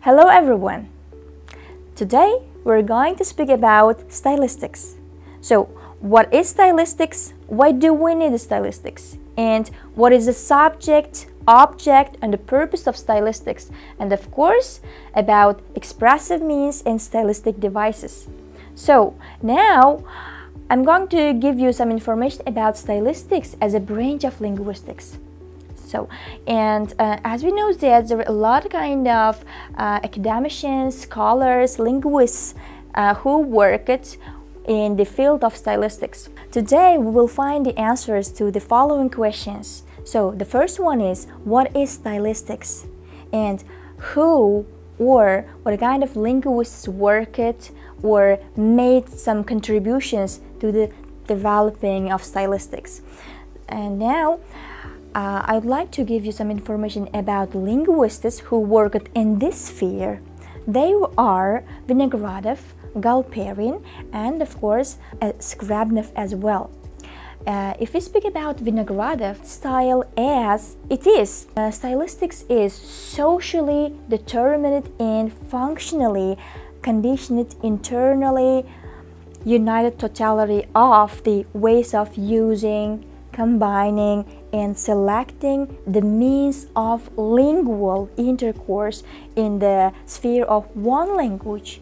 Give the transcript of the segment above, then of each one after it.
Hello everyone! Today we're going to speak about stylistics. So, what is stylistics? Why do we need stylistics? And what is the subject, object, and the purpose of stylistics? And of course, about expressive means and stylistic devices. So, now I'm going to give you some information about stylistics as a branch of linguistics. As we know that there are a lot of academicians, scholars, linguists who work in the field of stylistics. Today we will find the answers to the following questions. So the first one is, what is stylistics? And who or what kind of linguists worked or made some contributions to the developing of stylistics? And now I would like to give you some information about linguists who worked in this sphere. They are Vinogradov, Galperin, and of course Scriabnev as well. If we speak about Vinogradov, style as it is, stylistics is socially determined and functionally conditioned internally united totality of the ways of using, combining, and selecting the means of lingual intercourse in the sphere of one language,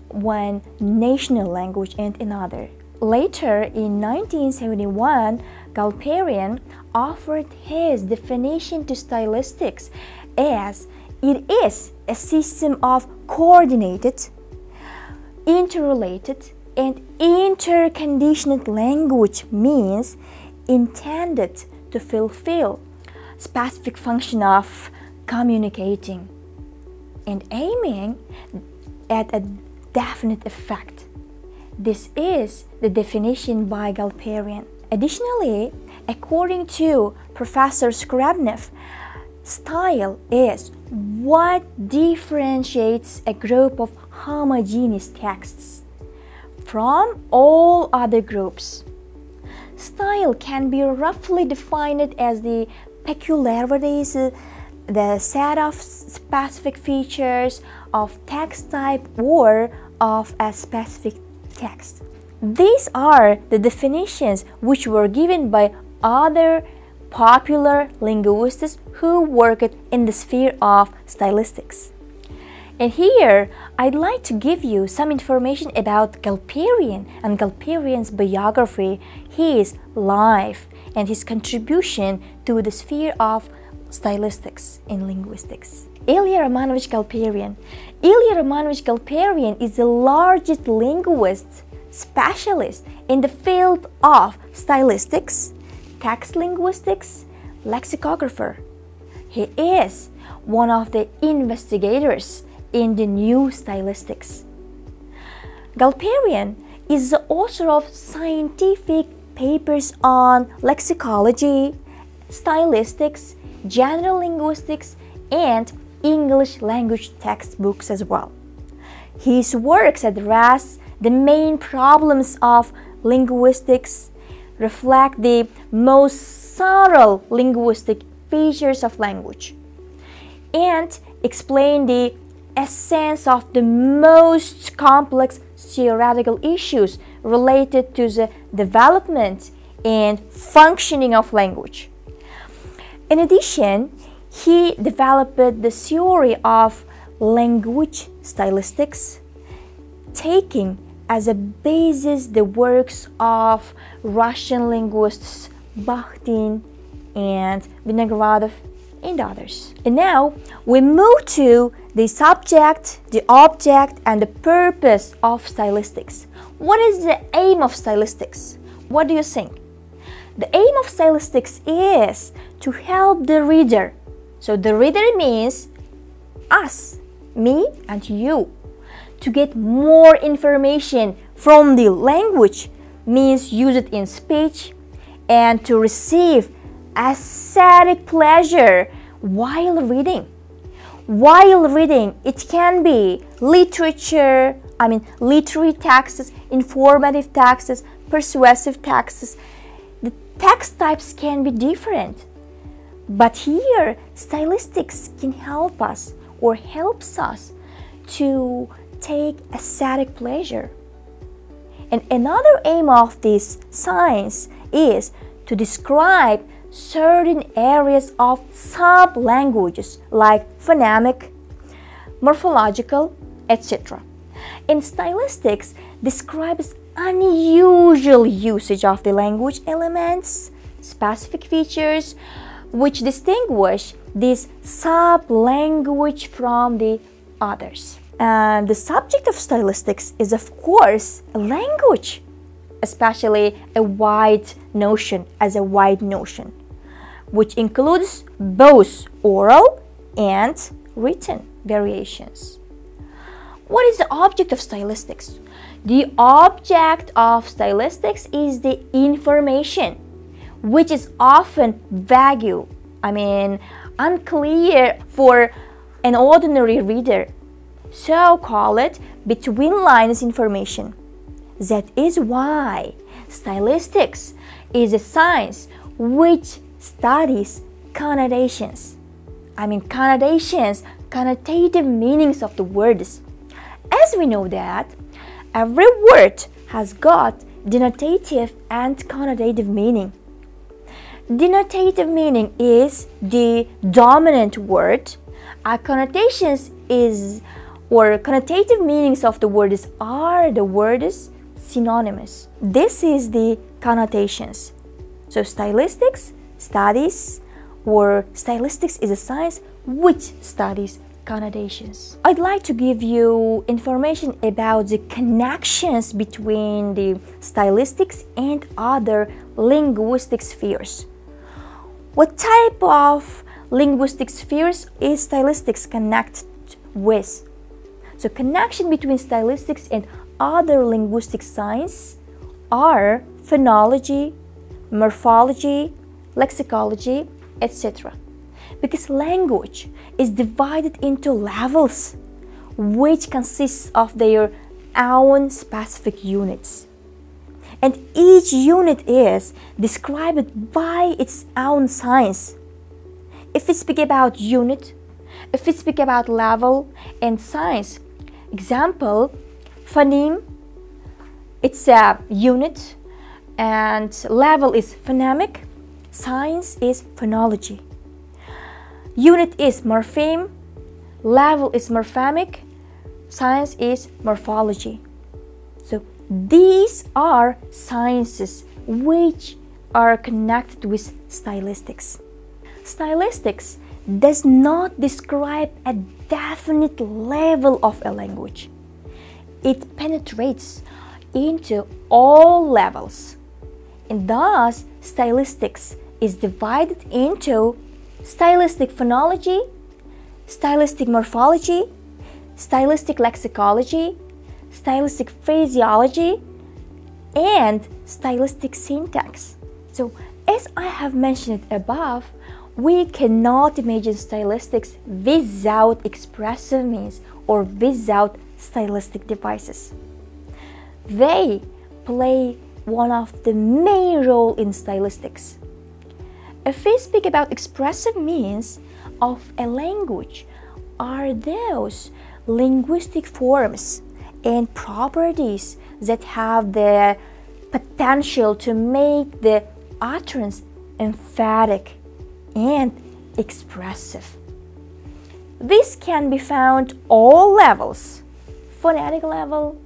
one national language, and another. Later, in 1971, Galperin offered his definition to stylistics as it is a system of coordinated, interrelated, and interconditioned language means intended to fulfill specific function of communicating and aiming at a definite effect. This is the definition by Galperin. Additionally, according to Professor Scriabnev, style is what differentiates a group of homogeneous texts from all other groups. Style can be roughly defined as the peculiarities, the set of specific features of text type or of a specific text. These are the definitions which were given by other popular linguists who worked in the sphere of stylistics. And here, I'd like to give you some information about Galperin and Galperin's biography, his life, and his contribution to the sphere of stylistics in linguistics. Ilya Romanovich Galperin. Ilya Romanovich Galperin is the largest linguist specialist in the field of stylistics, text linguistics, lexicographer. He is one of the investigators in the new stylistics. Galperin is the author of scientific papers on lexicology, stylistics, general linguistics, and English language textbooks as well. His works address the main problems of linguistics, reflect the most subtle linguistic features of language, and explain the essence of the most complex theoretical issues related to the development and functioning of language. In addition, he developed the theory of language stylistics, taking as a basis the works of Russian linguists Bakhtin and Vinogradov and others. And now we move to the subject, the object, and the purpose of stylistics. What is the aim of stylistics? What do you think? The aim of stylistics is to help the reader. So the reader means us, me and you. To get more information from the language means use it in speech, and to receive aesthetic pleasure while reading. While reading, it can be literature, literary texts, informative texts, persuasive texts. The text types can be different. But here, stylistics can help us or helps us to take aesthetic pleasure. And another aim of this science is to describe certain areas of sub-languages like phonemic, morphological, etc. And stylistics describes unusual usage of the language elements, specific features, which distinguish this sub-language from the others. And the subject of stylistics is, of course, a language, especially a wide notion, which includes both oral and written variations. What is the object of stylistics? The object of stylistics is the information, which is often vague, unclear for an ordinary reader. So call it between lines information. That is why stylistics is a science which studies connotations. Connotative meanings of the words. As we know that every word has got denotative and connotative meaning. Denotative meaning is the dominant word. Connotative meanings of the words are the words synonymous. This is the connotations. So stylistics is a science which studies connotations. I'd like to give you information about the connections between the stylistics and other linguistic spheres. What type of linguistic spheres is stylistics connected with? So connection between stylistics and other linguistic science are phonology, morphology, lexicology, etc. Because language is divided into levels, which consists of their own specific units. And each unit is described by its own science. If we speak about unit, if we speak about level and science, example, phoneme, it's a unit, and level is phonemic, science is phonology. Unit is morpheme, level is morphemic, science is morphology. So these are sciences which are connected with stylistics. Stylistics does not describe a definite level of a language. It penetrates into all levels. And thus, stylistics is divided into stylistic phonology, stylistic morphology, stylistic lexicology, stylistic phraseology, and stylistic syntax. So, as I have mentioned above, we cannot imagine stylistics without expressive means or without stylistic devices. They play one of the main role in stylistics. If we speak about expressive means of a language, are those linguistic forms and properties that have the potential to make the utterance emphatic and expressive. This can be found all levels: phonetic level,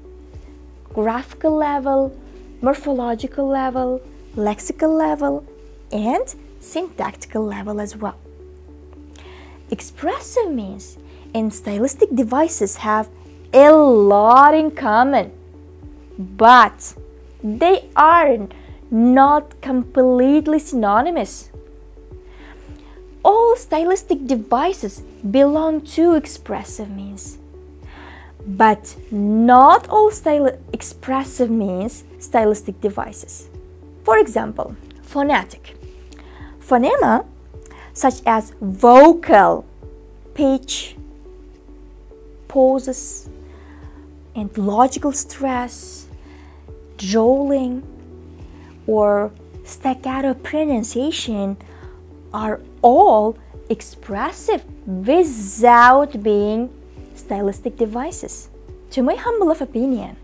graphical level, morphological level, lexical level, and syntactical level as well. Expressive means and stylistic devices have a lot in common, but they are not completely synonymous. All stylistic devices belong to expressive means, but not all expressive means stylistic devices. For example, phonetic. Phonema, such as vocal, pitch, pauses, and logical stress, drawling, or staccato pronunciation, are all expressive without being stylistic devices. To my humble opinion,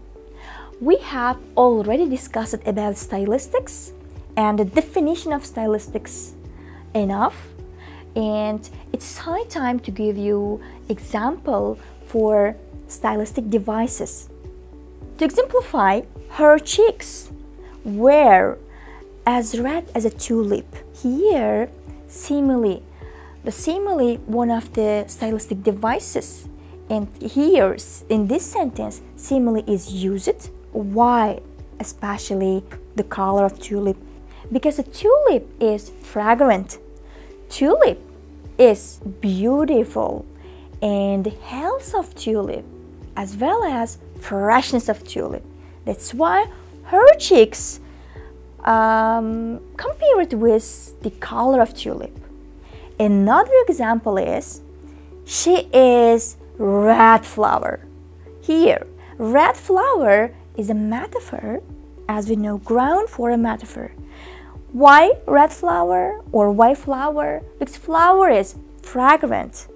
we have already discussed about stylistics and the definition of stylistics enough, and it's high time to give you example for stylistic devices. To exemplify, her cheeks were as red as a tulip. Here, simile. The simile, one of the stylistic devices, and here in this sentence, simile is used. Why? Especially the color of tulip, because a tulip is fragrant. Tulip is beautiful, and the health of tulip as well as freshness of tulip. That's why her cheeks compare it with the color of tulip. Another example is she is red flower. Here, red flower is a metaphor, as we know, ground for a metaphor. Why red flower or why flower? Because flower is fragrant,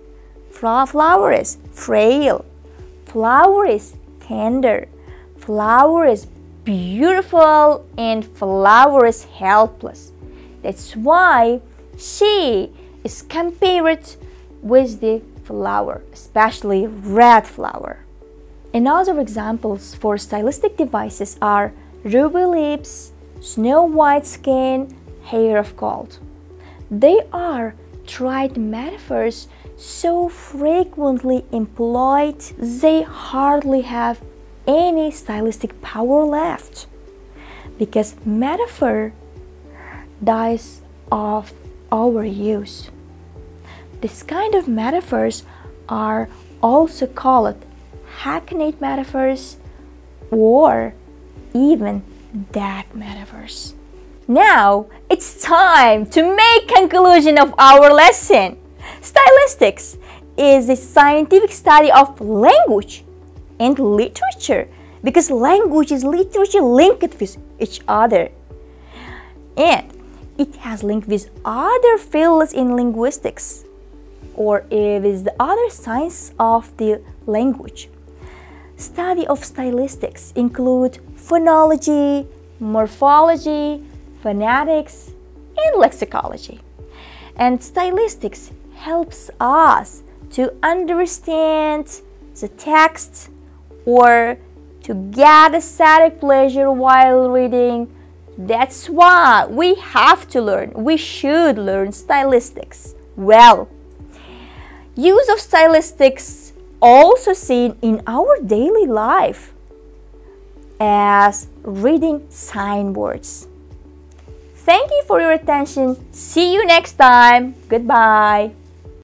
flower is frail, flower is tender, flower is beautiful, and flower is helpless. That's why she is compared with the flower, especially red flower. Another examples for stylistic devices are ruby lips, snow white skin, hair of gold. They are trite metaphors so frequently employed, they hardly have any stylistic power left, because metaphor dies of overuse. This kind of metaphors are also called hackneyed metaphors or even dead metaphors. Now it's time to make conclusion of our lesson. Stylistics is the scientific study of language and literature, because language and literature linked with each other, and it has linked with other fields in linguistics or with the other science of the language. Study of stylistics include phonology, morphology, phonetics, and lexicology. And stylistics helps us to understand the text or to get aesthetic pleasure while reading. That's why we have to learn, we should learn stylistics well. Use of stylistics also seen in our daily life as reading signboards. Thank you for your attention. See you next time. Goodbye.